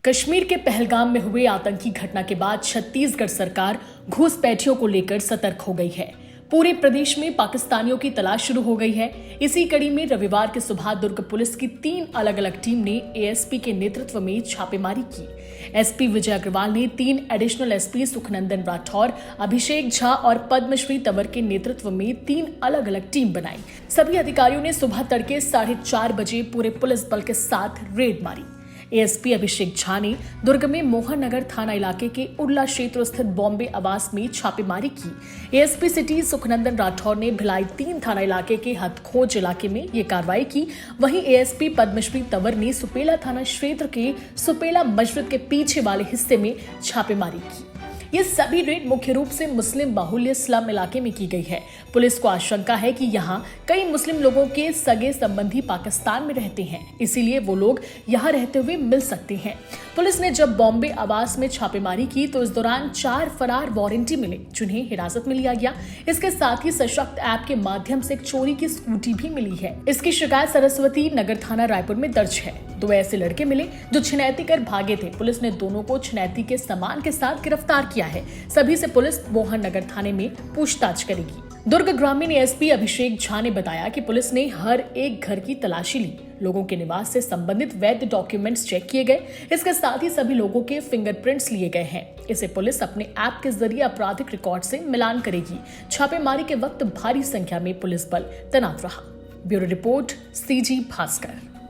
कश्मीर के पहलगाम में हुए आतंकी घटना के बाद छत्तीसगढ़ सरकार घुसपैठियों को लेकर सतर्क हो गई है। पूरे प्रदेश में पाकिस्तानियों की तलाश शुरू हो गई है। इसी कड़ी में रविवार की सुबह दुर्ग पुलिस की 3 अलग अलग टीम ने एएसपी के नेतृत्व में छापेमारी की। एसपी विजय अग्रवाल ने 3 एडिशनल एसपी सुखनंदन राठौर, अभिषेक झा और पद्मश्री तंवर के नेतृत्व में 3 अलग अलग टीम बनाई। सभी अधिकारियों ने सुबह तड़के 4:30 बजे पूरे पुलिस बल के साथ रेड मारी। एएसपी अभिषेक झा ने दुर्ग में मोहन नगर थाना इलाके के उर्ला क्षेत्र स्थित बॉम्बे आवास में छापेमारी की। एएसपी सिटी सुखनंदन राठौर ने भिलाई 3 थाना इलाके के हथखोज इलाके में ये कार्रवाई की। वहीं एएसपी पद्मश्री तंवर ने सुपेला थाना क्षेत्र के सुपेला मस्जिद के पीछे वाले हिस्से में छापेमारी की। ये सभी रेड मुख्य रूप से मुस्लिम बाहुल्य स्लम इलाके में की गई है। पुलिस को आशंका है कि यहाँ कई मुस्लिम लोगों के सगे संबंधी पाकिस्तान में रहते हैं, इसीलिए वो लोग यहाँ रहते हुए मिल सकते हैं। पुलिस ने जब बॉम्बे आवास में छापेमारी की तो इस दौरान 4 फरार वारंटी मिले, जिन्हें हिरासत में लिया गया। इसके साथ ही सशक्त ऐप के माध्यम से एक चोरी की स्कूटी भी मिली है। इसकी शिकायत सरस्वती नगर थाना रायपुर में दर्ज है। 2 ऐसे लड़के मिले जो छिनैती कर भागे थे। पुलिस ने दोनों को छिनैती के सामान के साथ गिरफ्तार किया है। सभी से पुलिस मोहन नगर थाने में पूछताछ करेगी। दुर्ग ग्रामीण एसपी अभिषेक झा ने बताया कि पुलिस ने हर एक घर की तलाशी ली। लोगों के निवास से संबंधित वैध डॉक्यूमेंट्स चेक किए गए। इसके साथ ही सभी लोगों के फिंगरप्रिंट्स लिए गए हैं। इसे पुलिस अपने ऐप के जरिए आपराधिक रिकॉर्ड से मिलान करेगी। छापेमारी के वक्त भारी संख्या में पुलिस बल तैनात रहा। Bureau report, CG Bhaskar.